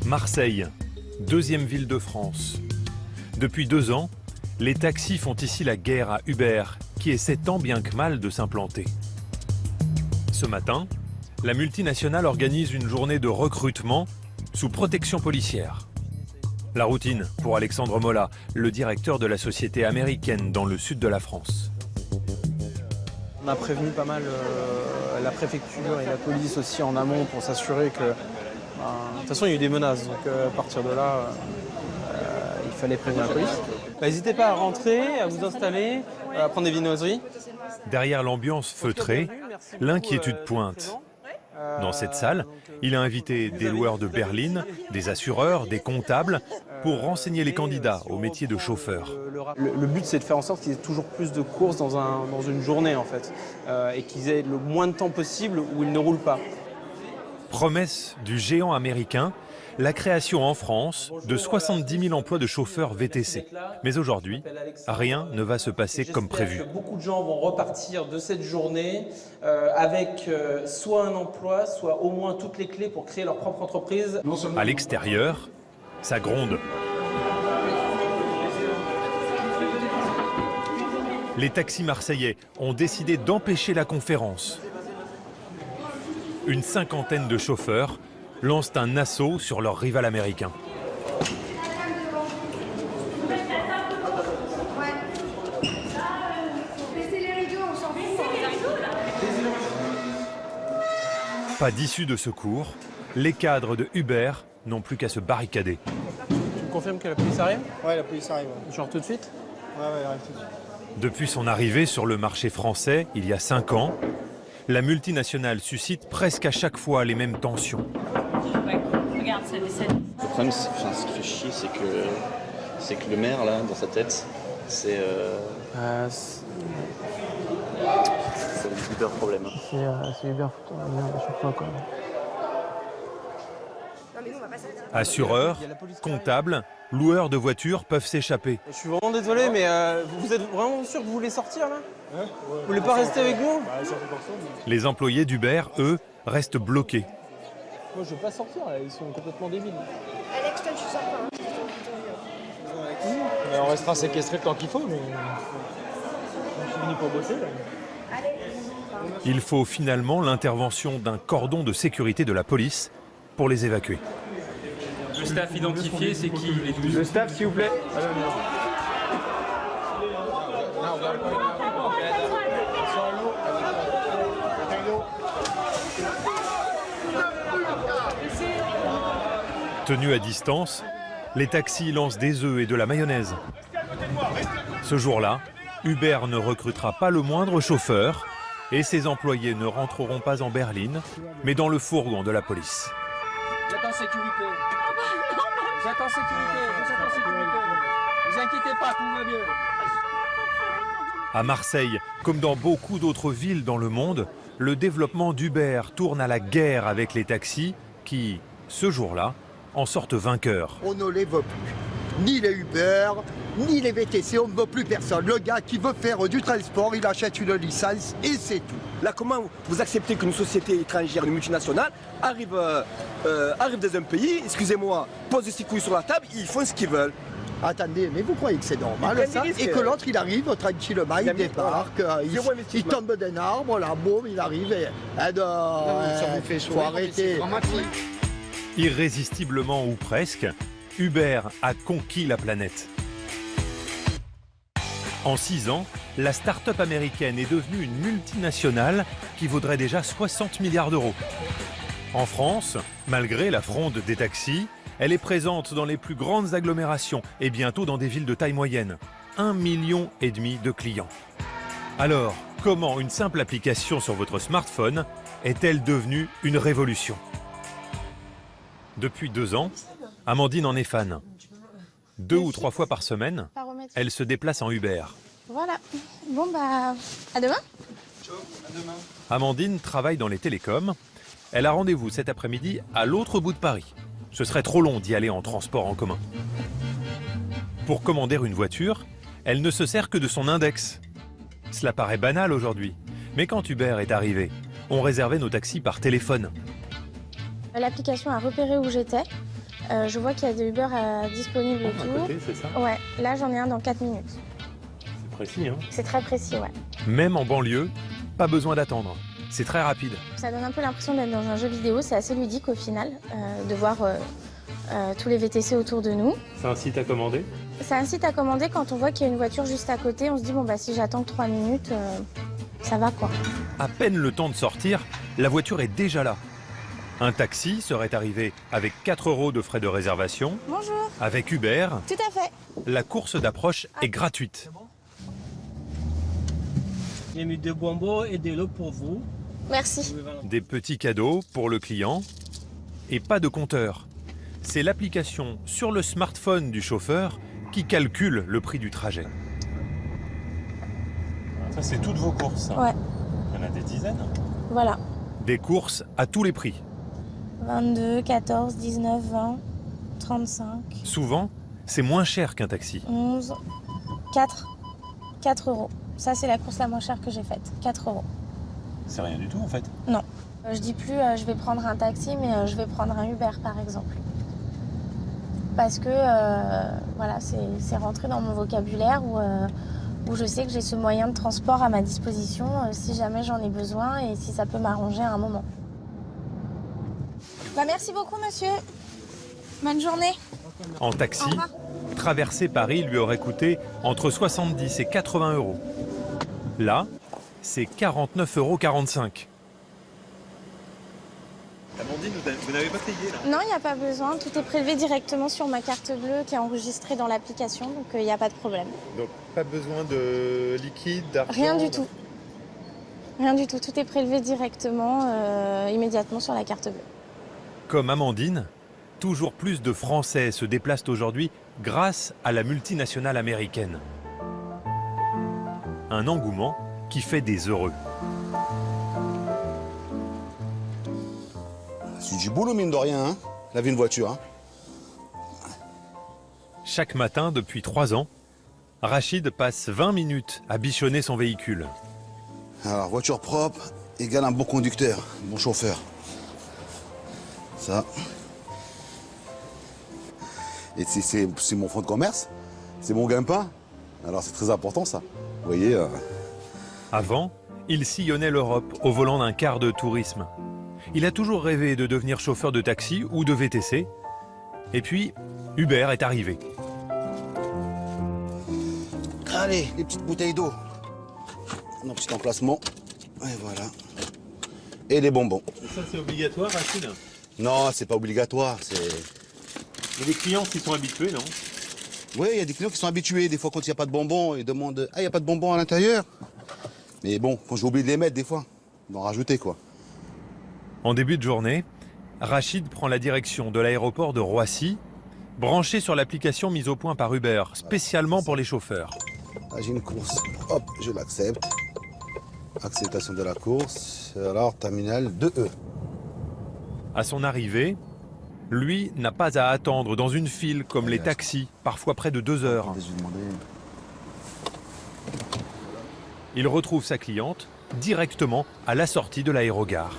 Marseille, deuxième ville de France. Depuis 2 ans, les taxis font ici la guerre à Uber, qui essaie tant bien que mal de s'implanter. Ce matin, la multinationale organise une journée de recrutement sous protection policière. La routine pour Alexandre Mola, le directeur de la société américaine dans le sud de la France. On a prévenu pas mal la préfecture et la police aussi en amont pour s'assurer que... de toute façon, il y a eu des menaces, donc à partir de là, il fallait prévenir la police. N'hésitez pas à rentrer, à vous installer, à prendre des viennoiseries. Derrière l'ambiance feutrée, l'inquiétude pointe. Dans cette salle, il a invité des loueurs de berline, des assureurs, des comptables, pour renseigner les candidats au métier de chauffeur. Le but, c'est de faire en sorte qu'il y ait toujours plus de courses dans une journée, en fait, et qu'ils aient le moins de temps possible où ils ne roulent pas. Promesse du géant américain, la création en France de 70 000 emplois de chauffeurs VTC. Mais aujourd'hui, rien ne va se passer comme prévu. Beaucoup de gens vont repartir de cette journée avec soit un emploi, soit au moins toutes les clés pour créer leur propre entreprise. À l'extérieur, ça gronde. Les taxis marseillais ont décidé d'empêcher la conférence. Une cinquantaine de chauffeurs lancent un assaut sur leur rival américain. Pas d'issue de secours, les cadres de Uber n'ont plus qu'à se barricader. Tu me confirmes que la police arrive? Ouais, la police arrive. Genre tout de suite? Ouais, elle arrive tout de suite. Depuis son arrivée sur le marché français, il y a 5 ans, la multinationale suscite presque à chaque fois les mêmes tensions. Ouais, regarde, c'est des scènes. Le problème, ce qui fait chier, c'est que le maire, là, dans sa tête, c'est le super problème. C'est Uber, merde, à chaque fois, quoi. Assureurs, comptables, loueurs de voitures peuvent s'échapper. Je suis vraiment désolé, mais vous êtes vraiment sûr que vous voulez sortir, là? Ouais. Vous voulez pas rester avec nous? Les employés d'Uber, eux, restent bloqués. Moi, je veux pas sortir, là. Ils sont complètement débiles. Alex, toi, tu sors pas. On restera séquestré le temps qu'il faut, mais Je suis venu pour bosser, là. Il faut finalement l'intervention d'un cordon de sécurité de la police pour les évacuer. Le staff identifié, c'est qui les 12? Le staff, s'il vous plaît. Tenus à distance, les taxis lancent des œufs et de la mayonnaise. Ce jour-là, Uber ne recrutera pas le moindre chauffeur et ses employés ne rentreront pas en berline, mais dans le fourgon de la police. Vous êtes en sécurité. Vous êtes en sécurité. Vous êtes en sécurité. Vous inquiétez pas, tout va bien. À Marseille, comme dans beaucoup d'autres villes dans le monde, le développement d'Uber tourne à la guerre avec les taxis qui, ce jour-là, en sortent vainqueurs. On ne les veut plus. Ni les Uber, ni les VTC, on ne veut plus personne. Le gars qui veut faire du transport, il achète une licence et c'est tout. Là, comment vous acceptez qu'une société étrangère, une multinationale, arrive dans un pays, excusez-moi, pose ses couilles sur la table, ils font ce qu'ils veulent? Attendez, mais vous croyez que c'est normal ça? Et que l'autre il arrive tranquillement, il débarque, il tombe d'un arbre, là, boum, il arrive et... faut arrêter. Irrésistiblement ou presque, Uber a conquis la planète. En 6 ans, la start-up américaine est devenue une multinationale qui vaudrait déjà 60 milliards d'euros. En France, malgré la fronde des taxis, elle est présente dans les plus grandes agglomérations et bientôt dans des villes de taille moyenne. 1,5 million de clients. Alors, comment une simple application sur votre smartphone est-elle devenue une révolution? Depuis 2 ans, Amandine en est fan. 2 ou 3 fois par semaine, elle se déplace en Uber. Voilà. Bon, bah, à demain. Ciao, à demain. Amandine travaille dans les télécoms. Elle a rendez-vous cet après-midi à l'autre bout de Paris. Ce serait trop long d'y aller en transport en commun. Pour commander une voiture, elle ne se sert que de son index. Cela paraît banal aujourd'hui, mais quand Uber est arrivé, on réservait nos taxis par téléphone. L'application a repéré où j'étais Je vois qu'il y a des Uber disponibles et À tout. côté, c'est ça? Ouais, là j'en ai un dans 4 minutes. C'est précis, hein? C'est très précis, ouais. Même en banlieue, pas besoin d'attendre. C'est très rapide. Ça donne un peu l'impression d'être dans un jeu vidéo, c'est assez ludique au final, de voir tous les VTC autour de nous. C'est un site à commander? C'est un site à commander quand on voit qu'il y a une voiture juste à côté, on se dit bon bah si j'attends que 3 minutes, ça va quoi. À peine le temps de sortir, la voiture est déjà là. Un taxi serait arrivé avec 4 € de frais de réservation. Bonjour. Avec Uber, Tout à fait. la course d'approche est gratuite. J'ai mis 2 bonbons et de l'eau pour vous. Merci. Des petits cadeaux pour le client et pas de compteur. C'est l'application sur le smartphone du chauffeur qui calcule le prix du trajet. Ça, c'est toutes vos courses. Ouais. Il y en a des dizaines. Voilà. Des courses à tous les prix. 22, 14, 19, 20, 35, Souvent, c'est moins cher qu'un taxi. 11, 4 €. Ça c'est la course la moins chère que j'ai faite, 4 €. C'est rien du tout en fait. Non. Je dis plus je vais prendre un taxi, mais je vais prendre un Uber par exemple. Parce que voilà, c'est rentré dans mon vocabulaire où je sais que j'ai ce moyen de transport à ma disposition si jamais j'en ai besoin et si ça peut m'arranger à un moment. Bah, merci beaucoup monsieur. Bonne journée. En taxi, Au revoir. traverser Paris lui aurait coûté entre 70 et 80 €. Là, c'est 49,45 €. Amandine, vous n'avez pas payé là? Non, il n'y a pas besoin. Tout est prélevé directement sur ma carte bleue qui est enregistrée dans l'application, donc il n'y a pas de problème. Donc pas besoin de liquide, d'argent? Rien du tout. Rien du tout. Tout est prélevé directement, immédiatement sur la carte bleue. Comme Amandine, toujours plus de Français se déplacent aujourd'hui grâce à la multinationale américaine. Un engouement qui fait des heureux. C'est du boulot, mine de rien, hein, laver une voiture. Hein. Chaque matin, depuis 3 ans, Rachid passe 20 minutes à bichonner son véhicule. Alors, voiture propre égale un bon conducteur, un bon chauffeur. Ça. Et c'est mon fonds de commerce, c'est mon gagne-pain. Alors c'est très important ça. Vous voyez. Avant, il sillonnait l'Europe au volant d'un car de tourisme. Il a toujours rêvé de devenir chauffeur de taxi ou de VTC. Et puis, Uber est arrivé. Allez, les petites bouteilles d'eau. Un petit emplacement. Et voilà. Et les bonbons. Et ça, c'est obligatoire, Rachid? Non, c'est pas obligatoire. Il y a des clients qui sont habitués, non? Oui, il y a des clients qui sont habitués. Des fois, quand il n'y a pas de bonbons, ils demandent « Ah, il n'y a pas de bonbons à l'intérieur ?» Mais bon, quand j'ai oublié de les mettre, des fois, d'en rajouter, quoi. En début de journée, Rachid prend la direction de l'aéroport de Roissy, branché sur l'application mise au point par Uber, spécialement pour les chauffeurs. Là, j'ai une course. Hop, je l'accepte. Acceptation de la course. Alors, terminal 2E. À son arrivée, lui n'a pas à attendre dans une file comme les taxis, parfois près de 2 heures. Il retrouve sa cliente directement à la sortie de l'aérogare.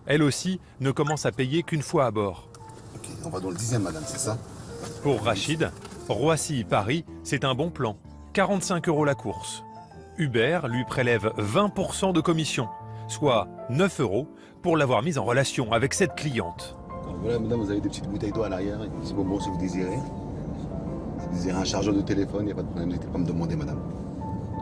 Elle aussi ne commence à payer qu'une fois à bord. Ok, on va dans le 10e, madame, c'est ça? Pour Rachid, Roissy-Paris, c'est un bon plan. 45 € la course. Uber lui prélève 20% de commission, soit 9 € pour l'avoir mise en relation avec cette cliente. Donc voilà, madame, vous avez des petites bouteilles d'eau à l'arrière, et des petits bonbons si vous désirez. Si vous désirez un chargeur de téléphone, il n'y a pas de problème, n'hésitez pas à me demander, madame.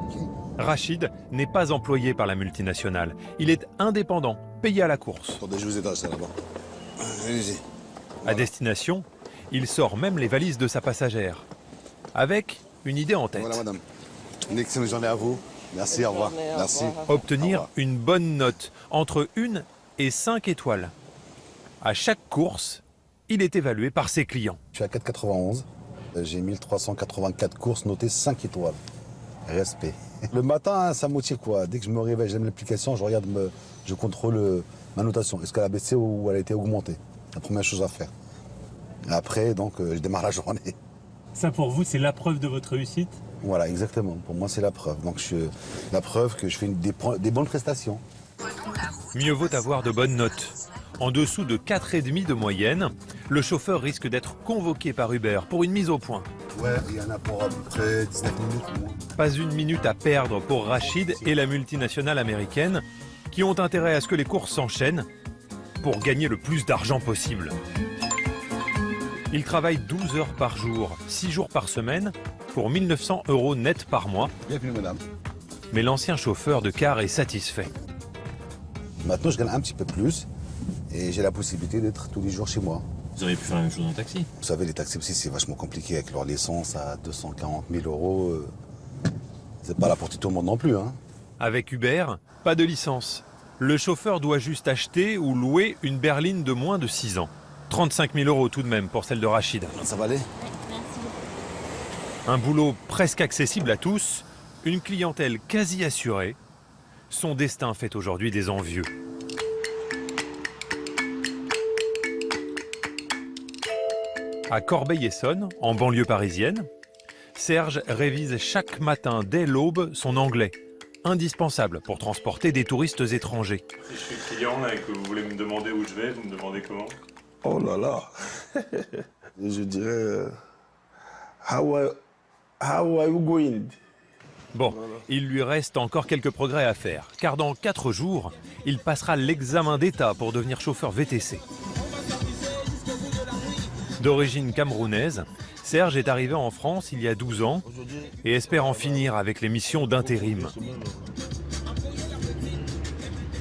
Okay. Rachid n'est pas employé par la multinationale. Il est indépendant, payé à la course. Attendez, je vous aide à ça là-bas. Allez-y. À destination, il sort même les valises de sa passagère, avec une idée en tête. Voilà, madame. Une excellente journée à vous. Merci, au revoir. Merci. Obtenir une bonne note, entre 1 et 5 étoiles. À chaque course, il est évalué par ses clients. Je suis à 4,91. J'ai 1384 courses notées 5 étoiles. Respect. Le matin, ça motive quoi. Dès que je me réveille, j'aime l'application, je regarde, je contrôle ma notation. Est-ce qu'elle a baissé ou elle a été augmentée? La première chose à faire. Et après, donc, je démarre la journée. Ça, pour vous, c'est la preuve de votre réussite? Voilà, exactement. Pour moi, c'est la preuve. Donc, la preuve que je fais des bonnes prestations. Mieux vaut avoir de bonnes notes En dessous de 4,5 de moyenne, le chauffeur risque d'être convoqué par Uber pour une mise au point. Ouais, il y en a pour à peu près 19 minutes au moins. Pas une minute à perdre pour Rachid et la multinationale américaine qui ont intérêt à ce que les courses s'enchaînent pour gagner le plus d'argent possible. Il travaille 12 heures par jour, 6 jours par semaine, pour 1 900 € net par mois. Bienvenue, madame. Mais l'ancien chauffeur de car est satisfait. Maintenant, je gagne un petit peu plus et j'ai la possibilité d'être tous les jours chez moi. Vous auriez pu faire la même chose en taxi. Vous savez, les taxis aussi, c'est vachement compliqué avec leur licence à 240 000 €. C'est pas la portée de tout le monde non plus. Hein. Avec Uber, pas de licence. Le chauffeur doit juste acheter ou louer une berline de moins de 6 ans. 35 000 € tout de même pour celle de Rachid. Ça va aller? Un boulot presque accessible à tous, une clientèle quasi assurée. Son destin fait aujourd'hui des envieux. À Corbeil-Essonnes, en banlieue parisienne, Serge révise chaque matin dès l'aube son anglais, indispensable pour transporter des touristes étrangers. Si je suis client là, et que vous voulez me demander où je vais, vous me demandez comment? Oh là là. Je dirais how are you going? Bon, il lui reste encore quelques progrès à faire, car dans 4 jours, il passera l'examen d'État pour devenir chauffeur VTC. D'origine camerounaise, Serge est arrivé en France il y a 12 ans et espère en finir avec les missions d'intérim.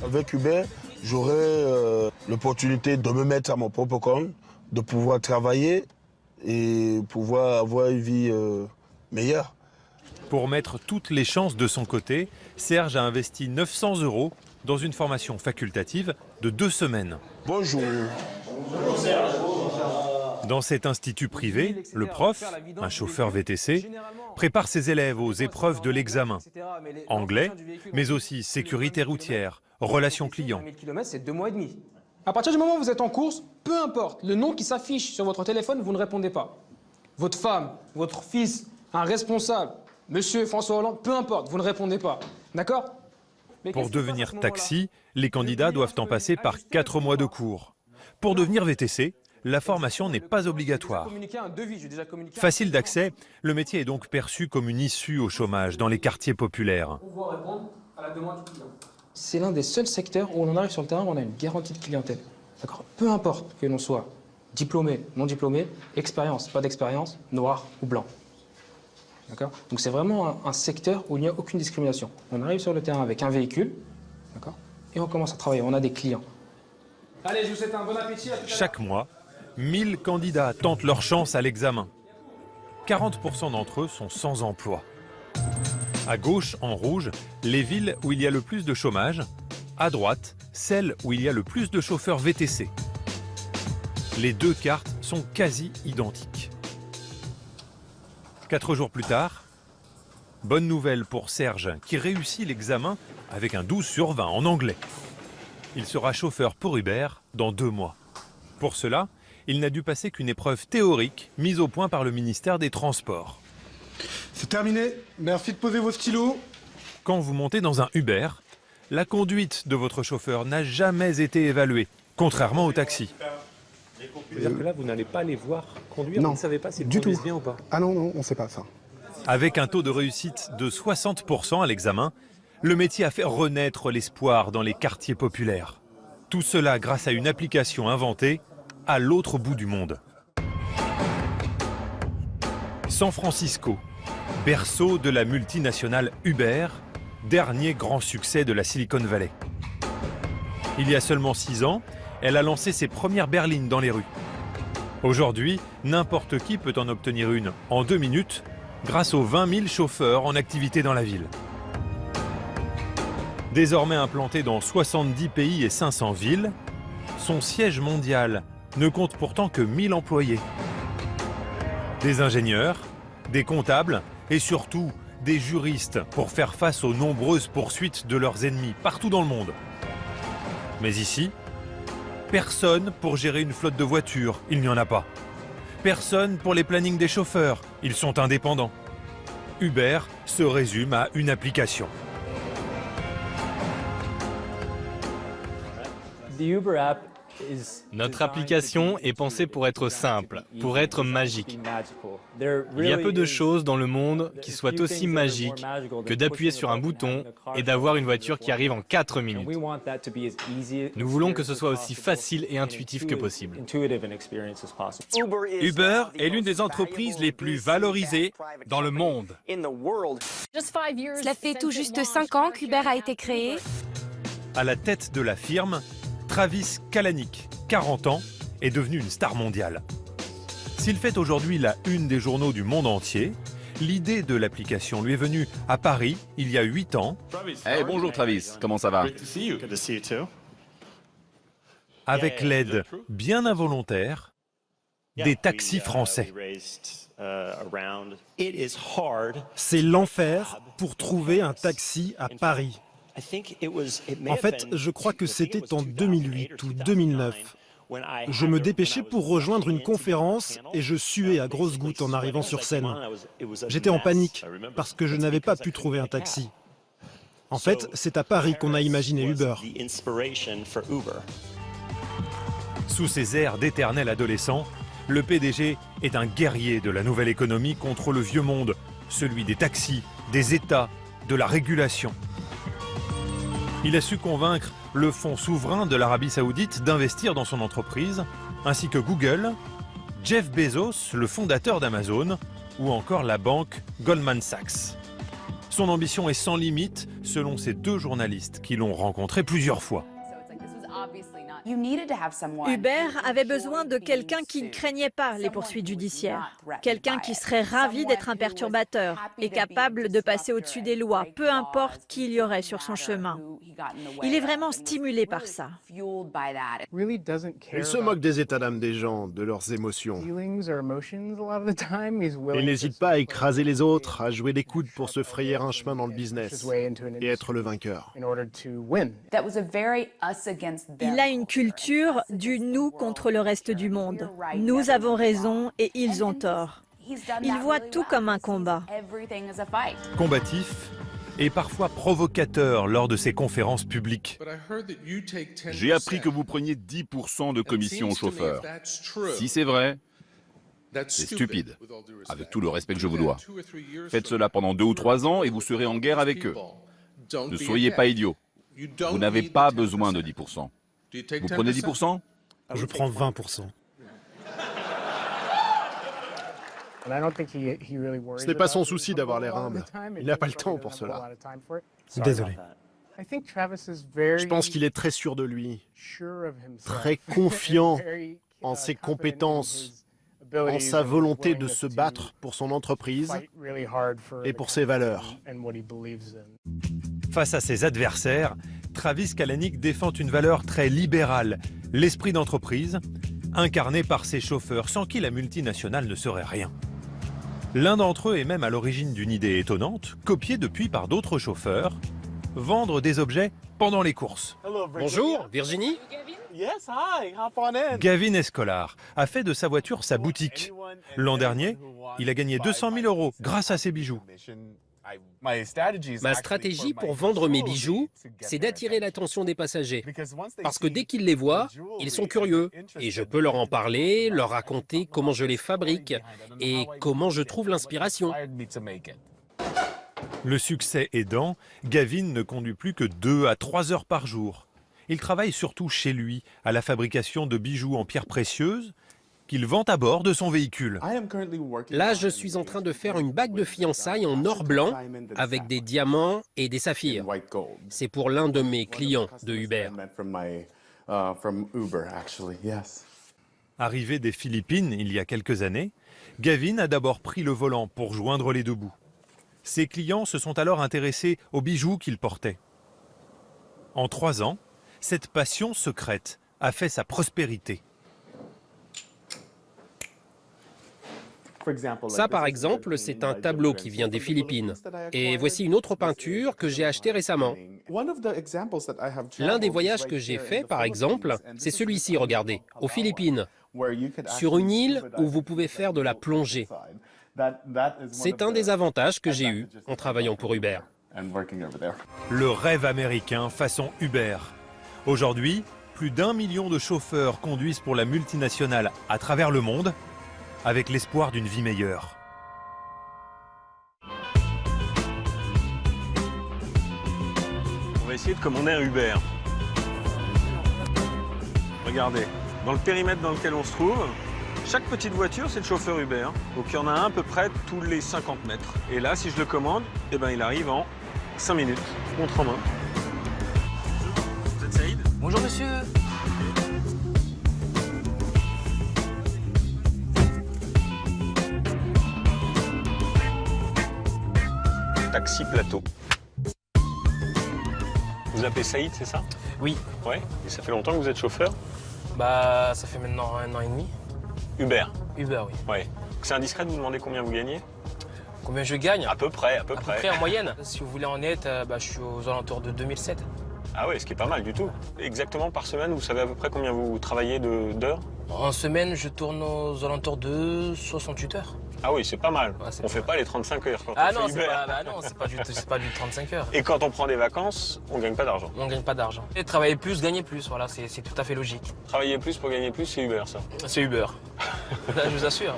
Avec Uber, j'aurai l'opportunité de me mettre à mon propre compte, de pouvoir travailler et pouvoir avoir une vie meilleure. Pour mettre toutes les chances de son côté, Serge a investi 900 € dans une formation facultative de 2 semaines. Bonjour. Dans cet institut privé, le prof, un chauffeur VTC, prépare ses élèves aux épreuves de l'examen. Anglais, mais aussi sécurité routière, relations clients. C'est 2 mois et demi. À partir du moment où vous êtes en course, peu importe, le nom qui s'affiche sur votre téléphone, vous ne répondez pas. Votre femme, votre fils, un responsable, monsieur François Hollande, peu importe, vous ne répondez pas. D'accord? Pour devenir taxi, les candidats doivent en passer par 4 mois de cours. Pour devenir VTC, la formation n'est pas obligatoire. Facile d'accès, le métier est donc perçu comme une issue au chômage dans les quartiers populaires. C'est l'un des seuls secteurs où on arrive sur le terrain où on a une garantie de clientèle. D'accord? Peu importe que l'on soit diplômé, non diplômé, expérience, pas d'expérience, noir ou blanc. D'accord? Donc c'est vraiment un secteur où il n'y a aucune discrimination. On arrive sur le terrain avec un véhicule, d'accord? Et on commence à travailler, on a des clients. Allez, je vous souhaite un bon appétit. Chaque mois, 1000 candidats tentent leur chance à l'examen. 40% d'entre eux sont sans emploi. À gauche, en rouge, les villes où il y a le plus de chômage. À droite, celles où il y a le plus de chauffeurs VTC. Les 2 cartes sont quasi identiques. 4 jours plus tard, bonne nouvelle pour Serge qui réussit l'examen avec un 12 sur 20 en anglais. Il sera chauffeur pour Uber dans 2 mois. Pour cela, il n'a dû passer qu'une épreuve théorique mise au point par le ministère des Transports. C'est terminé, merci de poser vos stylos. Quand vous montez dans un Uber, la conduite de votre chauffeur n'a jamais été évaluée, contrairement au taxi. C'est-à-dire que là, vous n'allez pas les voir conduire, Non, vous ne savez pas s'ils du conduisent tout. bien ou pas. Ah non, non, on ne sait pas ça. Avec un taux de réussite de 60% à l'examen, le métier a fait renaître l'espoir dans les quartiers populaires. Tout cela grâce à une application inventée à l'autre bout du monde. San Francisco, berceau de la multinationale Uber, dernier grand succès de la Silicon Valley. Il y a seulement 6 ans, elle a lancé ses premières berlines dans les rues. Aujourd'hui, n'importe qui peut en obtenir une en 2 minutes grâce aux 20 000 chauffeurs en activité dans la ville. Désormais implanté dans 70 pays et 500 villes, son siège mondial ne compte pourtant que 1000 employés. Des ingénieurs, des comptables et surtout des juristes pour faire face aux nombreuses poursuites de leurs ennemis partout dans le monde. Mais ici, personne pour gérer une flotte de voitures, il n'y en a pas. Personne pour les plannings des chauffeurs, ils sont indépendants. Uber se résume à une application. The Uber app Notre application est pensée pour être simple, pour être magique. Il y a peu de choses dans le monde qui soient aussi magiques que d'appuyer sur un bouton et d'avoir une voiture qui arrive en 4 minutes. Nous voulons que ce soit aussi facile et intuitif que possible. Uber est l'une des entreprises les plus valorisées dans le monde. Cela fait tout juste 5 ans qu'Uber a été créé. À la tête de la firme, Travis Kalanick, 40 ans, est devenu une star mondiale. S'il fait aujourd'hui la une des journaux du monde entier, l'idée de l'application lui est venue à Paris il y a 8 ans. Hey, bonjour Travis, comment ça va? Avec l'aide bien involontaire des taxis français. C'est l'enfer pour trouver un taxi à Paris. En fait, je crois que c'était en 2008 ou 2009. Je me dépêchais pour rejoindre une conférence et je suais à grosses gouttes en arrivant sur scène. J'étais en panique parce que je n'avais pas pu trouver un taxi. En fait, c'est à Paris qu'on a imaginé Uber. Sous ses airs d'éternel adolescent, le PDG est un guerrier de la nouvelle économie contre le vieux monde, celui des taxis, des États, de la régulation. Il a su convaincre le fonds souverain de l'Arabie Saoudite d'investir dans son entreprise, ainsi que Google, Jeff Bezos, le fondateur d'Amazon, ou encore la banque Goldman Sachs. Son ambition est sans limite, selon ces 2 journalistes qui l'ont rencontré plusieurs fois. Uber avait besoin de quelqu'un qui ne craignait pas les poursuites judiciaires, quelqu'un qui serait ravi d'être un perturbateur et capable de passer au-dessus des lois, peu importe qui il y aurait sur son chemin. Il est vraiment stimulé par ça. Il se moque des états d'âme des gens, de leurs émotions. Il n'hésite pas à écraser les autres, à jouer des coudes pour se frayer un chemin dans le business et être le vainqueur. Il a une culture du nous contre le reste du monde. Nous avons raison et ils ont tort. Il voit tout comme un combat. Combatif et parfois provocateur lors de ses conférences publiques. J'ai appris que vous preniez 10% de commission aux chauffeurs. Si c'est vrai, c'est stupide, avec tout le respect que je vous dois. Faites cela pendant 2 ou 3 ans et vous serez en guerre avec eux. Ne soyez pas idiots. Vous n'avez pas besoin de 10%. Vous prenez 10%? Je prends 20%. Ce n'est pas son souci d'avoir l'air humble. Il n'a pas le temps pour cela. Désolé. Je pense qu'il est très sûr de lui, très confiant en ses compétences, en sa volonté de se battre pour son entreprise et pour ses valeurs. Face à ses adversaires, Travis Kalanick défend une valeur très libérale, l'esprit d'entreprise, incarné par ses chauffeurs, sans qui la multinationale ne serait rien. L'un d'entre eux est même à l'origine d'une idée étonnante, copiée depuis par d'autres chauffeurs, vendre des objets pendant les courses. Bonjour, Virginie. Gavin Escolar a fait de sa voiture sa boutique. L'an dernier, il a gagné 200 000 € grâce à ses bijoux. Ma stratégie pour vendre mes bijoux, c'est d'attirer l'attention des passagers. Parce que dès qu'ils les voient, ils sont curieux. Et je peux leur en parler, leur raconter comment je les fabrique et comment je trouve l'inspiration. Le succès aidant, Gavin ne conduit plus que 2 à 3 heures par jour. Il travaille surtout chez lui, à la fabrication de bijoux en pierres précieuses, qu'il vend à bord de son véhicule. Là, je suis en train de faire une bague de fiançailles en or blanc avec des diamants et des saphirs. C'est pour l'un de mes clients de Uber. Arrivé des Philippines il y a quelques années, Gavin a d'abord pris le volant pour joindre les 2 bouts. Ses clients se sont alors intéressés aux bijoux qu'il portait. En 3 ans, cette passion secrète a fait sa prospérité. Ça, par exemple, c'est un tableau qui vient des Philippines. Et voici une autre peinture que j'ai achetée récemment. L'un des voyages que j'ai fait, par exemple, c'est celui-ci, regardez, aux Philippines, sur une île où vous pouvez faire de la plongée. C'est un des avantages que j'ai eu en travaillant pour Uber. Le rêve américain façon Uber. Aujourd'hui, plus d'1 million de chauffeurs conduisent pour la multinationale à travers le monde, avec l'espoir d'une vie meilleure. On va essayer de commander un Uber. Regardez, dans le périmètre dans lequel on se trouve, chaque petite voiture, c'est le chauffeur Uber. Donc il y en a un à peu près tous les 50 mètres. Et là, si je le commande, eh ben, il arrive en 5 minutes, montre en main. Vous êtes Saïd? Bonjour monsieur. Taxi Plateau. Vous appelez Saïd, c'est ça? Oui. Ouais. Et ça fait longtemps que vous êtes chauffeur? Bah, ça fait maintenant 1 an et demi. Uber? Uber, oui. Ouais. C'est indiscret de vous demander combien vous gagnez? Combien je gagne? À peu près, à peu près. près. En moyenne. Si vous voulez en net, bah, je suis aux alentours de 2007. Ah ouais, ce qui est pas mal du tout. Exactement par semaine, vous savez à peu près combien vous travaillez d'heures? En semaine, je tourne aux alentours de 68 heures. Ah oui, c'est pas mal. Ouais, on fait pas les 35 heures quand ah on non, fait Uber. c'est pas du 35 heures. Et quand on prend des vacances, on gagne pas d'argent. On gagne pas d'argent. Et travailler plus, gagner plus, voilà, c'est tout à fait logique. Travailler plus pour gagner plus, c'est Uber ça? C'est Uber. Là, je vous assure.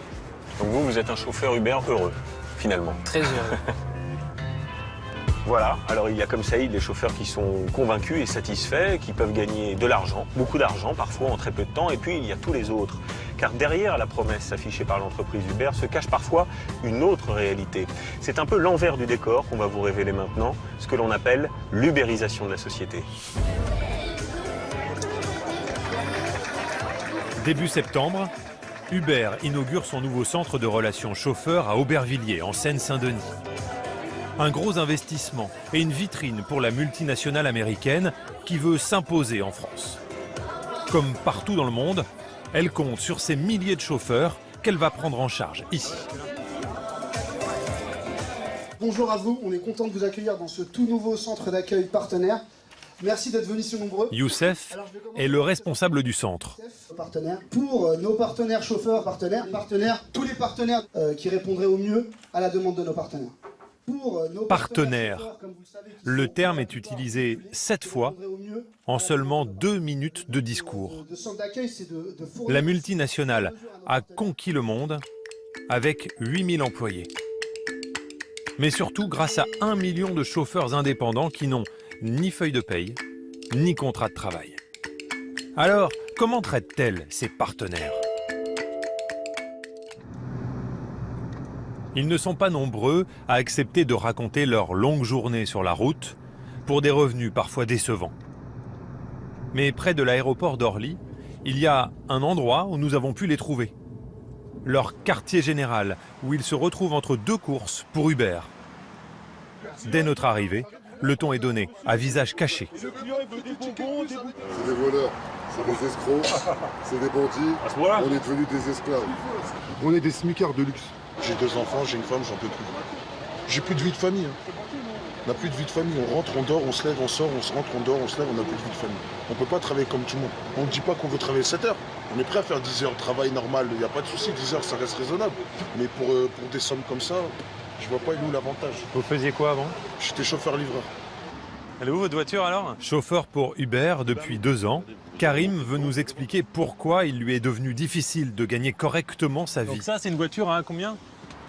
Donc vous êtes un chauffeur Uber heureux, finalement. Très heureux. Voilà, alors il y a comme Saïd des chauffeurs qui sont convaincus et satisfaits, qui peuvent gagner de l'argent, beaucoup d'argent parfois en très peu de temps, et puis il y a tous les autres. Car derrière la promesse affichée par l'entreprise Uber se cache parfois une autre réalité. C'est un peu l'envers du décor qu'on va vous révéler maintenant, ce que l'on appelle l'ubérisation de la société. Début septembre, Uber inaugure son nouveau centre de relations chauffeurs à Aubervilliers, en Seine-Saint-Denis. Un gros investissement et une vitrine pour la multinationale américaine qui veut s'imposer en France. Comme partout dans le monde, elle compte sur ces milliers de chauffeurs qu'elle va prendre en charge ici. Bonjour à vous, on est content de vous accueillir dans ce tout nouveau centre d'accueil partenaire. Merci d'être venus si nombreux. Youssef est le responsable du centre. Pour nos partenaires chauffeurs, partenaires, tous les partenaires qui répondraient au mieux à la demande de nos partenaires. Partenaire. Le terme est utilisé 7 fois en seulement 2 minutes de discours. La multinationale a conquis le monde avec 8000 employés. Mais surtout grâce à 1 million de chauffeurs indépendants qui n'ont ni feuille de paye, ni contrat de travail. Alors, comment traite-t-elle ses partenaires ? Ils ne sont pas nombreux à accepter de raconter leur longue journée sur la route pour des revenus parfois décevants. Mais près de l'aéroport d'Orly, il y a un endroit où nous avons pu les trouver. Leur quartier général, où ils se retrouvent entre 2 courses pour Uber. Dès notre arrivée, le ton est donné, à visage caché. C'est des voleurs, c'est des escrocs, c'est des bandits. On est devenus des esclaves. On est des smicards de luxe. J'ai 2 enfants, j'ai une femme, j'en peux plus. J'ai plus de vie de famille. On n'a plus de vie de famille. On rentre, on dort, on se lève, on sort, on se rentre, on dort, on se lève, on n'a plus de vie de famille. On ne peut pas travailler comme tout le monde. On ne dit pas qu'on veut travailler 7 heures. On est prêt à faire 10 heures de travail normal. Il n'y a pas de souci, 10 heures, ça reste raisonnable. Mais pour des sommes comme ça, je vois pas où l'avantage. Vous faisiez quoi avant? J'étais chauffeur-livreur. Elle est où votre voiture alors? Chauffeur pour Uber depuis 2 ans, Karim veut nous expliquer pourquoi il lui est devenu difficile de gagner correctement sa vie. Donc ça, c'est une voiture à combien?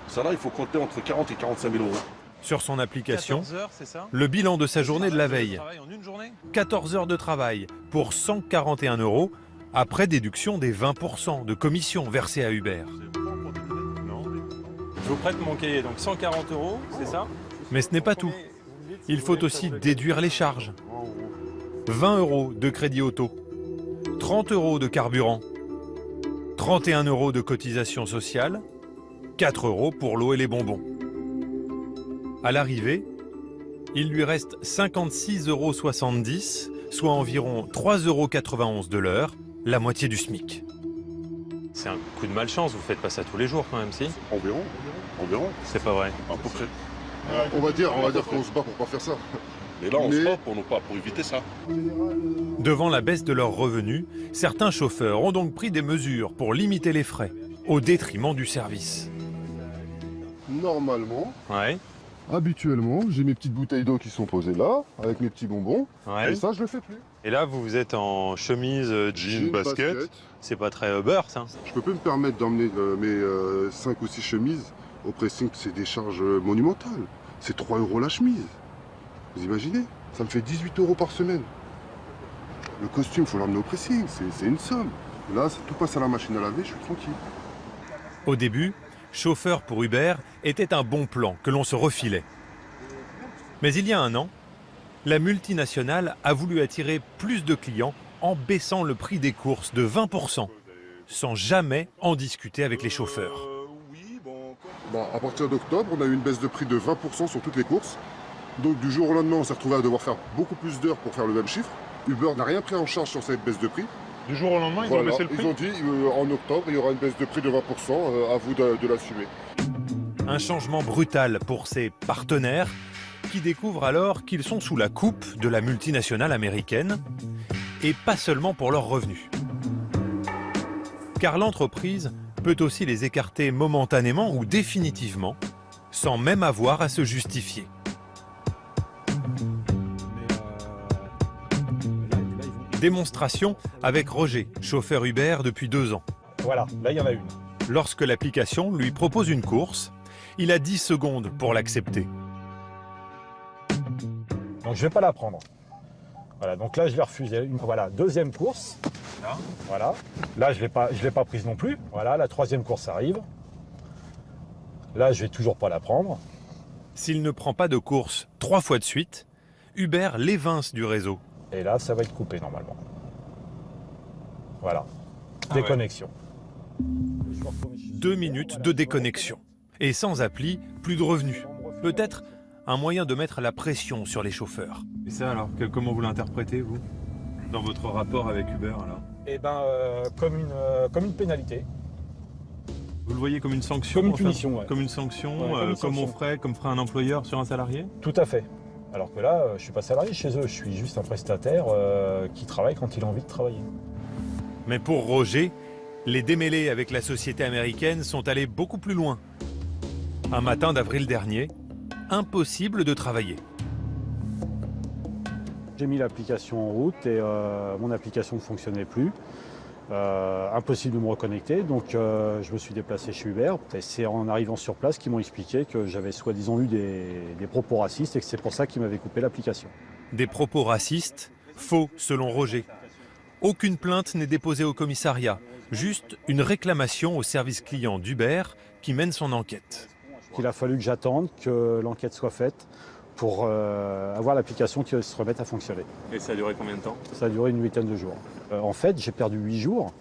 Ça là, il faut compter entre 40 et 45 000 euros. Sur son application, 14 heures, c'est ça? le bilan de sa journée de la veille. En une journée? 14 heures de travail pour 141 € après déduction des 20% de commission versée à Uber. Je vous prête mon cahier, donc 140 €, c'est ça? Mais ce n'est pas tout. Il faut aussi déduire les charges. 20 € de crédit auto, 30 € de carburant, 31 € de cotisation sociale, 4 € pour l'eau et les bonbons. À l'arrivée, il lui reste 56,70 €, soit environ 3,91 € de l'heure, la moitié du SMIC. C'est un coup de malchance, vous faites pas ça tous les jours quand même, si? Environ. C'est pas vrai. À peu près. On va dire qu'on se bat pour pas faire ça. Et là, on se bat pour éviter ça. Devant la baisse de leurs revenus, certains chauffeurs ont donc pris des mesures pour limiter les frais, au détriment du service. Normalement, habituellement, j'ai mes petites bouteilles d'eau qui sont posées là, avec mes petits bonbons, et ça, je le fais plus. Et là, vous êtes en chemise, jean, basket. C'est pas très Uber, ça. Je peux pas me permettre d'emmener mes 5 ou 6 chemises au pressing, c'est des charges monumentales. C'est 3 € la chemise. Vous imaginez? Ça me fait 18 € par semaine. Le costume, il faut l'emmener au pressing, c'est une somme. Là, tout passe à la machine à laver, je suis tranquille. Au début, chauffeur pour Uber était un bon plan que l'on se refilait. Mais il y a un an, la multinationale a voulu attirer plus de clients en baissant le prix des courses de 20%, sans jamais en discuter avec les chauffeurs. À partir d'octobre, on a eu une baisse de prix de 20% sur toutes les courses. Donc du jour au lendemain, on s'est retrouvé à devoir faire beaucoup plus d'heures pour faire le même chiffre. Uber n'a rien pris en charge sur cette baisse de prix. Du jour au lendemain, ils ont baissé le prix? Ils ont dit en octobre, il y aura une baisse de prix de 20%, à vous de l'assumer. Un changement brutal pour ses partenaires qui découvrent alors qu'ils sont sous la coupe de la multinationale américaine et pas seulement pour leurs revenus. Car l'entreprise peut aussi les écarter momentanément ou définitivement sans même avoir à se justifier. Démonstration avec Roger, chauffeur Uber depuis 2 ans. Voilà, là il y en a une. Lorsque l'application lui propose une course, il a 10 secondes pour l'accepter. Donc je vais pas la prendre. Voilà, donc là je vais refuser. Voilà, deuxième course. Voilà. Là je l'ai pas prise non plus. Voilà, la troisième course arrive. Là je vais toujours pas la prendre. S'il ne prend pas de course 3 fois de suite, Uber l'évince du réseau. Et là, ça va être coupé normalement. Voilà. Déconnexion. 2 minutes de déconnexion. Et sans appli, plus de revenus. Peut-être un moyen de mettre la pression sur les chauffeurs. Et ça alors, comment vous l'interprétez, vous, dans votre rapport avec Uber alors? Eh bien, comme une pénalité. Vous le voyez comme une sanction? Comme une punition, ouais. Comme une sanction, comme comme ferait un employeur sur un salarié? Tout à fait. Alors que là, je ne suis pas salarié chez eux, je suis juste un prestataire qui travaille quand il a envie de travailler. Mais pour Roger, les démêlés avec la société américaine sont allés beaucoup plus loin. Un matin d'avril dernier, impossible de travailler. J'ai mis l'application en route et mon application ne fonctionnait plus. Impossible de me reconnecter, donc je me suis déplacé chez Uber. Et c'est en arrivant sur place qu'ils m'ont expliqué que j'avais soi-disant eu des propos racistes et que c'est pour ça qu'ils m'avaient coupé l'application. Des propos racistes? Faux, selon Roger. Aucune plainte n'est déposée au commissariat, juste une réclamation au service client d'Uber qui mène son enquête. Il a fallu que j'attende que l'enquête soit faite pour avoir l'application qui se remette à fonctionner. Et ça a duré combien de temps? Ça a duré une 8aine de jours. En fait, j'ai perdu 8 jours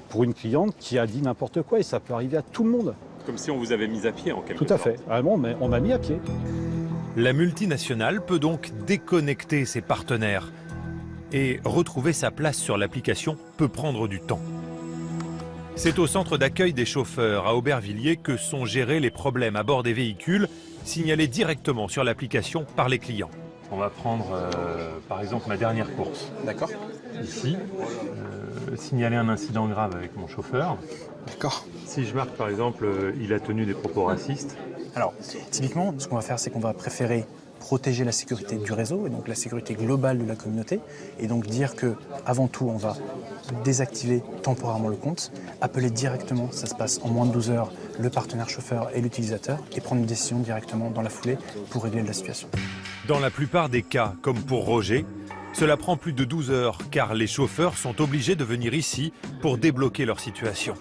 pour une cliente qui a dit n'importe quoi et ça peut arriver à tout le monde. Comme si on vous avait mis à pied en quelque sorte. Tout à fait. Ah bon, mais on m'a mis à pied. La multinationale peut donc déconnecter ses partenaires et retrouver sa place sur l'application peut prendre du temps. C'est au centre d'accueil des chauffeurs à Aubervilliers que sont gérés les problèmes à bord des véhicules signalés directement sur l'application par les clients. On va prendre par exemple ma dernière course. D'accord. Ici, signaler un incident grave avec mon chauffeur. D'accord. Si je marque par exemple, il a tenu des propos racistes. Alors, typiquement, ce qu'on va faire, c'est qu'on va préférer protéger la sécurité du réseau et donc la sécurité globale de la communauté et donc dire que avant tout on va désactiver temporairement le compte, appeler directement, ça se passe en moins de 12 heures, le partenaire chauffeur et l'utilisateur et prendre une décision directement dans la foulée pour régler la situation. Dans la plupart des cas, comme pour Roger, cela prend plus de 12 heures car les chauffeurs sont obligés de venir ici pour débloquer leur situation.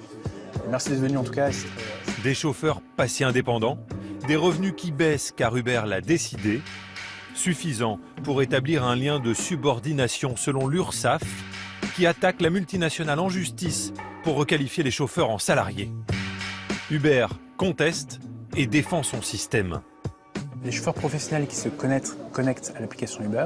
Merci d'être venu en tout cas. Des chauffeurs pas si indépendants, des revenus qui baissent car Uber l'a décidé, suffisant pour établir un lien de subordination selon l'URSSAF qui attaque la multinationale en justice pour requalifier les chauffeurs en salariés. Uber conteste et défend son système. Les chauffeurs professionnels qui se connectent à l'application Uber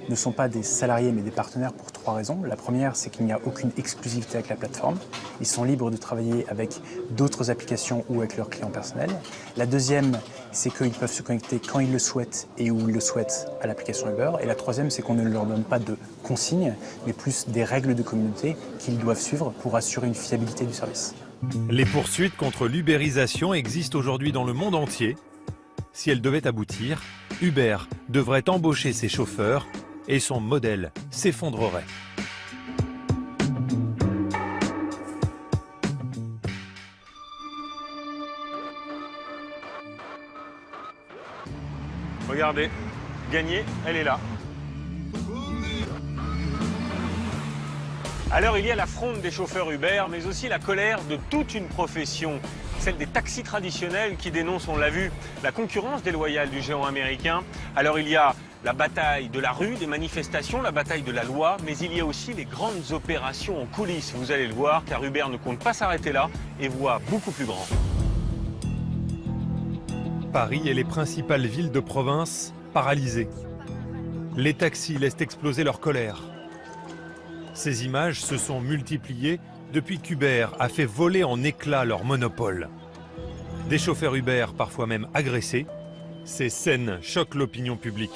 ne sont pas des salariés mais des partenaires pour 3 raisons. La première, c'est qu'il n'y a aucune exclusivité avec la plateforme. Ils sont libres de travailler avec d'autres applications ou avec leurs clients personnels. La deuxième, c'est qu'ils peuvent se connecter quand ils le souhaitent et où ils le souhaitent à l'application Uber. Et la troisième, c'est qu'on ne leur donne pas de consignes, mais plus des règles de communauté qu'ils doivent suivre pour assurer une fiabilité du service. Les poursuites contre l'ubérisation existent aujourd'hui dans le monde entier. Si elles devaient aboutir, Uber devrait embaucher ses chauffeurs et son modèle s'effondrerait. Regardez, gagner, elle est là. Alors il y a la fronde des chauffeurs Uber, mais aussi la colère de toute une profession, celle des taxis traditionnels qui dénoncent, on l'a vu, la concurrence déloyale du géant américain. Alors il y a la bataille de la rue, des manifestations, la bataille de la loi, mais il y a aussi les grandes opérations en coulisses, vous allez le voir, car Uber ne compte pas s'arrêter là et voit beaucoup plus grand. Paris et les principales villes de province paralysées. Les taxis laissent exploser leur colère. Ces images se sont multipliées depuis qu'Uber a fait voler en éclats leur monopole. Des chauffeurs Uber parfois même agressés. Ces scènes choquent l'opinion publique.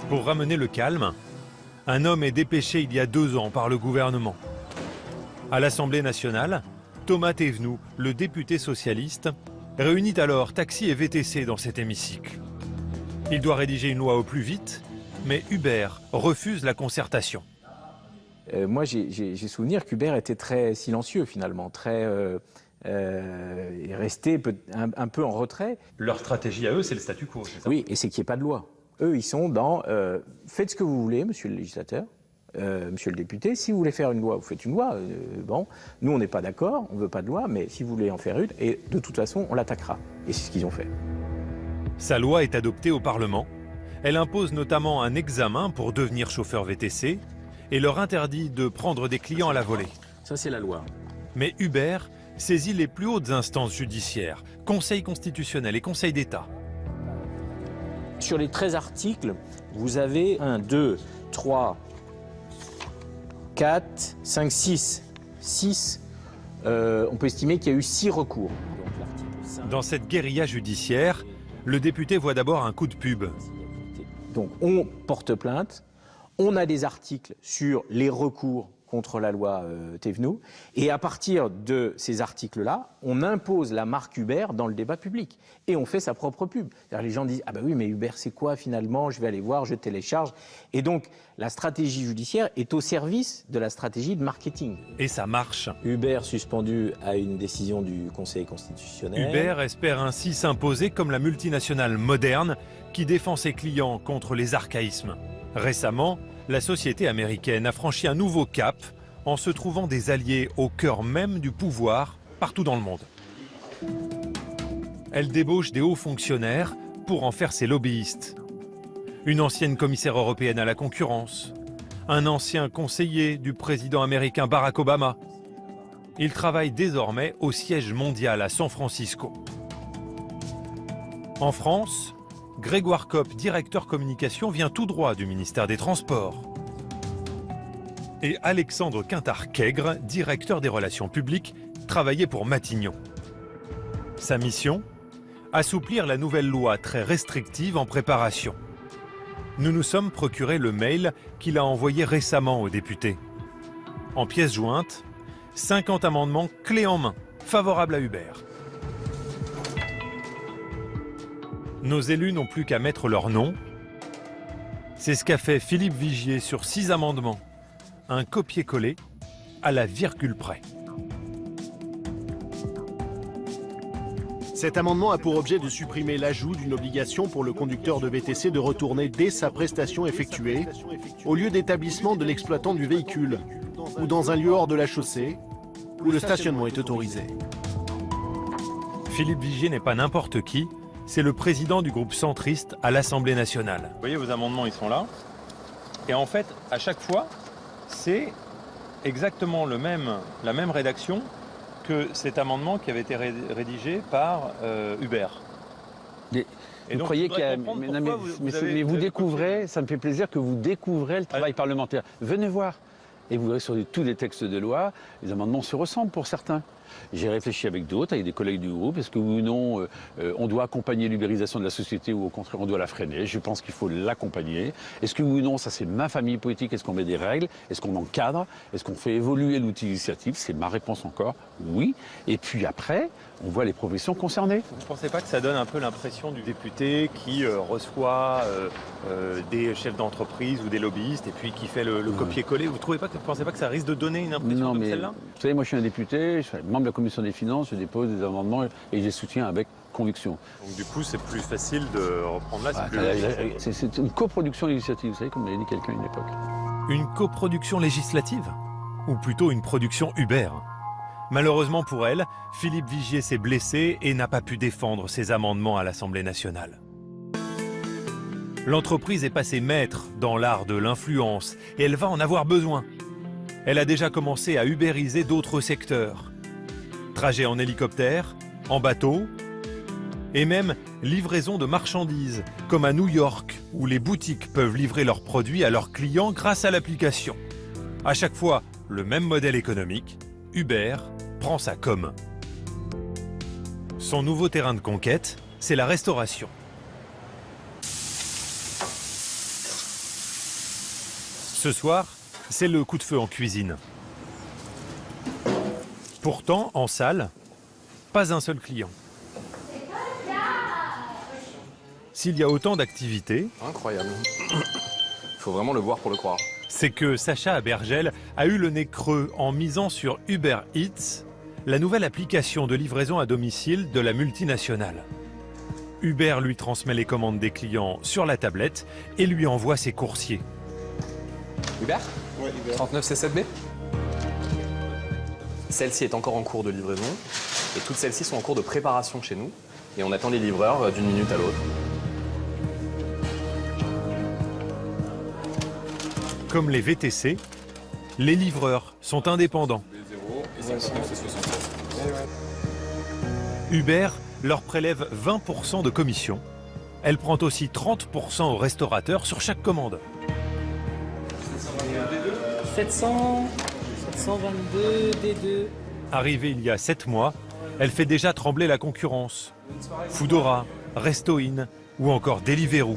Pour ramener le calme, un homme est dépêché il y a 2 ans par le gouvernement. À l'Assemblée nationale, Thomas Thévenoud, le député socialiste, réunit alors taxi et VTC dans cet hémicycle. Il doit rédiger une loi au plus vite, mais Uber refuse la concertation. Moi, j'ai souvenir qu'Uber était très silencieux finalement, resté un peu en retrait. Leur stratégie à eux, c'est le statu quo, c'est ça? Oui, et c'est qu'il n'y ait pas de loi. Eux, ils sont dans faites ce que vous voulez, monsieur le législateur, monsieur le député. Si vous voulez faire une loi, vous faites une loi. Bon, nous, on n'est pas d'accord, on ne veut pas de loi, mais si vous voulez en faire une, et de toute façon, on l'attaquera. Et c'est ce qu'ils ont fait. Sa loi est adoptée au Parlement. Elle impose notamment un examen pour devenir chauffeur VTC et leur interdit de prendre des clients à la volée. Ça, c'est la loi. Mais Uber saisit les plus hautes instances judiciaires, Conseil constitutionnel et Conseil d'État. Sur les 13 articles, vous avez 1, 2, 3, 4, 5, 6. 6, on peut estimer qu'il y a eu 6 recours. Dans cette guérilla judiciaire, le député voit d'abord un coup de pub. Donc on porte plainte, on a des articles sur les recours contre la loi Thévenoud, et à partir de ces articles-là, on impose la marque Uber dans le débat public, et on fait sa propre pub. Les gens disent « Ah ben oui, mais Uber c'est quoi finalement? Je vais aller voir, je télécharge ». Et donc la stratégie judiciaire est au service de la stratégie de marketing. Et ça marche. Uber suspendu à une décision du Conseil constitutionnel. Uber espère ainsi s'imposer comme la multinationale moderne qui défend ses clients contre les archaïsmes. Récemment, la société américaine a franchi un nouveau cap en se trouvant des alliés au cœur même du pouvoir partout dans le monde. Elle débauche des hauts fonctionnaires pour en faire ses lobbyistes. Une ancienne commissaire européenne à la concurrence, un ancien conseiller du président américain Barack Obama. Il travaille désormais au siège mondial à San Francisco. En France, Grégoire Kopp, directeur communication, vient tout droit du ministère des Transports. Et Alexandre Quintard-Quègre, directeur des relations publiques, travaillait pour Matignon. Sa mission ? Assouplir la nouvelle loi très restrictive en préparation. Nous nous sommes procuré le mail qu'il a envoyé récemment aux députés. En pièce jointe, 50 amendements clés en main, favorables à Uber. Nos élus n'ont plus qu'à mettre leur nom. C'est ce qu'a fait Philippe Vigier sur 6 amendements. Un copier-coller à la virgule près. Cet amendement a pour objet de supprimer l'ajout d'une obligation pour le conducteur de VTC de retourner dès sa prestation effectuée au lieu d'établissement de l'exploitant du véhicule ou dans un lieu hors de la chaussée où le stationnement est autorisé. Philippe Vigier n'est pas n'importe qui. C'est le président du groupe centriste à l'Assemblée nationale. Vous voyez, vos amendements, ils sont là. Et en fait, à chaque fois, c'est exactement la même rédaction que cet amendement qui avait été rédigé par Uber. Vous croyez qu'il y a... Mais vous découvrez, ça me fait plaisir que vous découvrez le travail parlementaire. Venez voir. Et vous verrez sur tous les textes de loi, les amendements se ressemblent pour certains. J'ai réfléchi avec d'autres, avec des collègues du groupe. Est-ce que oui ou non, on doit accompagner l'ubérisation de la société ou au contraire, on doit la freiner? Je pense qu'il faut l'accompagner. Est-ce que oui ou non, ça c'est ma famille politique, est-ce qu'on met des règles? Est-ce qu'on encadre? Est-ce qu'on fait évoluer l'outil législatif? C'est ma réponse encore, oui. Et puis après, on voit les professions concernées. Vous ne pensez pas que ça donne un peu l'impression du député qui reçoit des chefs d'entreprise ou des lobbyistes et puis qui fait le copier-coller? Vous ne pensez pas que ça risque de donner une impression comme celle-là? Vous savez, moi je suis un député, je suis membre de la commission des finances, je dépose des amendements et je les soutiens avec conviction. Donc du coup, c'est plus facile de reprendre là, c'est une coproduction législative, vous savez, comme l'avait dit quelqu'un à une époque. Une coproduction législative? Ou plutôt une production Uber? Malheureusement pour elle, Philippe Vigier s'est blessé et n'a pas pu défendre ses amendements à l'Assemblée nationale. L'entreprise est passée maître dans l'art de l'influence et elle va en avoir besoin. Elle a déjà commencé à ubériser d'autres secteurs. Trajets en hélicoptère, en bateau et même livraison de marchandises, comme à New York, où les boutiques peuvent livrer leurs produits à leurs clients grâce à l'application. À chaque fois, le même modèle économique, Uber prend sa com. Son nouveau terrain de conquête, c'est la restauration. Ce soir, c'est le coup de feu en cuisine. Pourtant, en salle, pas un seul client. S'il y a autant d'activités... Incroyable. Il faut vraiment le voir pour le croire. C'est que Sacha Abergel a eu le nez creux en misant sur Uber Eats, la nouvelle application de livraison à domicile de la multinationale. Uber lui transmet les commandes des clients sur la tablette et lui envoie ses coursiers. Uber ? Oui, Uber. 39 C7B ? Celle-ci est encore en cours de livraison et toutes celles-ci sont en cours de préparation chez nous et on attend les livreurs d'une minute à l'autre. Comme les VTC, les livreurs sont indépendants. Uber leur prélève 20% de commission. Elle prend aussi 30% aux restaurateurs sur chaque commande. 722 D2. Arrivée il y a 7 mois, elle fait déjà trembler la concurrence. Foodora, Resto-In ou encore Deliveroo.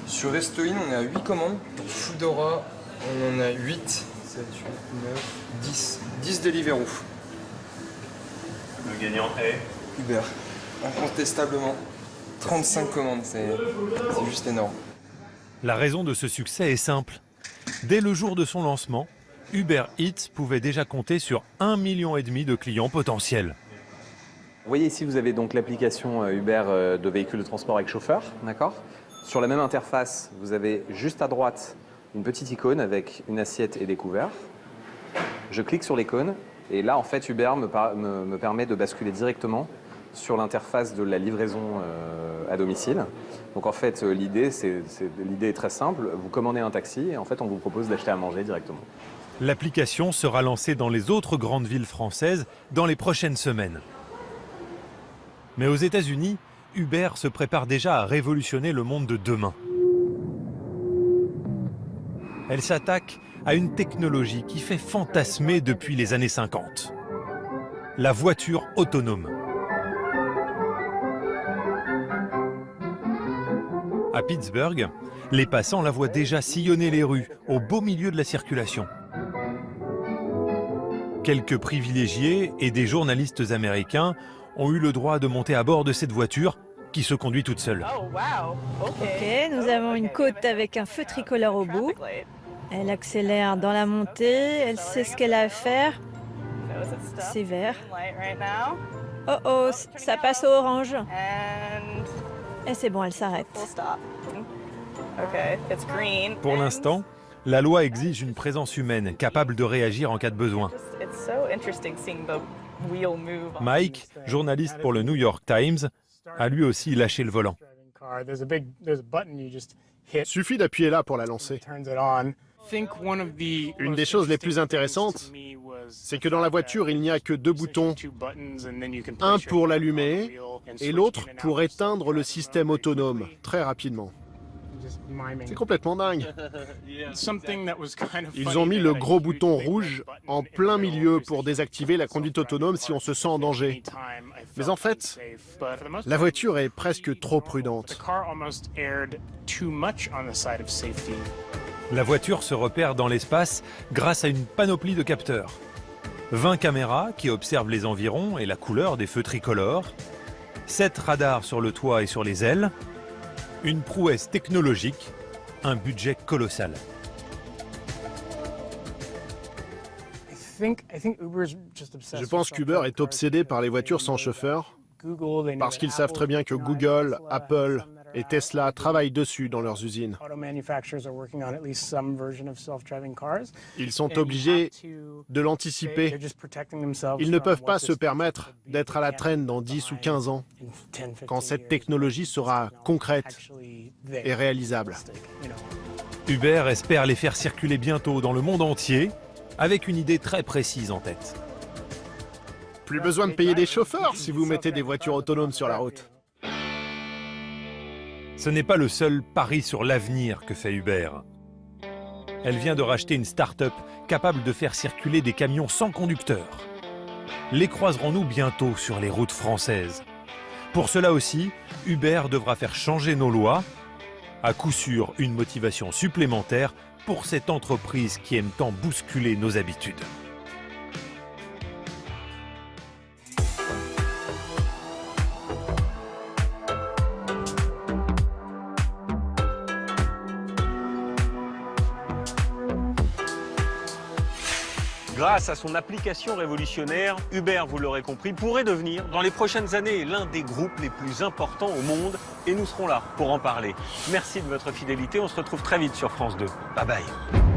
Sur Resto-In, on est à 8 commandes. Pour Foodora, on en a 8, 7, 8, 9, 10. 10 Deliveroo. Le gagnant est Uber. Incontestablement. 35 commandes, c'est juste énorme. La raison de ce succès est simple. Dès le jour de son lancement, Uber Eats pouvait déjà compter sur 1,5 million de clients potentiels. Vous voyez ici, vous avez donc l'application Uber de véhicules de transport avec chauffeur, d'accord ? Sur la même interface, vous avez juste à droite une petite icône avec une assiette et des couverts. Je clique sur l'icône et là, en fait, Uber me permet de basculer directement sur l'interface de la livraison à domicile. Donc en fait, l'idée est très simple. Vous commandez un taxi et en fait, on vous propose d'acheter à manger directement. L'application sera lancée dans les autres grandes villes françaises dans les prochaines semaines. Mais aux États-Unis, Uber se prépare déjà à révolutionner le monde de demain. Elle s'attaque à une technologie qui fait fantasmer depuis les années 50. La voiture autonome. À Pittsburgh, les passants la voient déjà sillonner les rues au beau milieu de la circulation. Quelques privilégiés et des journalistes américains ont eu le droit de monter à bord de cette voiture qui se conduit toute seule. Ok, nous avons une côte avec un feu tricolore au bout. Elle accélère dans la montée, elle sait ce qu'elle a à faire. C'est vert. Oh oh, ça passe au orange. Et c'est bon, elle s'arrête. Pour l'instant, la loi exige une présence humaine capable de réagir en cas de besoin. Mike, journaliste pour le New York Times, a lui aussi lâché le volant. Suffit d'appuyer là pour la lancer. Une des choses les plus intéressantes, c'est que dans la voiture, il n'y a que 2 boutons. Un pour l'allumer et l'autre pour éteindre le système autonome, très rapidement. C'est complètement dingue. Ils ont mis le gros bouton rouge en plein milieu pour désactiver la conduite autonome si on se sent en danger. Mais en fait, la voiture est presque trop prudente. La voiture se repère dans l'espace grâce à une panoplie de capteurs. 20 caméras qui observent les environs et la couleur des feux tricolores. 7 radars sur le toit et sur les ailes. Une prouesse technologique, un budget colossal. Je pense qu'Uber est obsédé par les voitures sans chauffeur parce qu'ils savent très bien que Google, Apple et Tesla travaillent dessus dans leurs usines. Ils sont obligés de l'anticiper. Ils ne peuvent pas se permettre d'être à la traîne dans 10 ou 15 ans, quand cette technologie sera concrète et réalisable. Uber espère les faire circuler bientôt dans le monde entier, avec une idée très précise en tête. Plus besoin de payer des chauffeurs si vous mettez des voitures autonomes sur la route. Ce n'est pas le seul pari sur l'avenir que fait Uber. Elle vient de racheter une start-up capable de faire circuler des camions sans conducteur. Les croiserons-nous bientôt sur les routes françaises? Pour cela aussi, Uber devra faire changer nos lois. À coup sûr, une motivation supplémentaire pour cette entreprise qui aime tant bousculer nos habitudes. Grâce à son application révolutionnaire, Uber, vous l'aurez compris, pourrait devenir dans les prochaines années l'un des groupes les plus importants au monde et nous serons là pour en parler. Merci de votre fidélité, on se retrouve très vite sur France 2. Bye bye.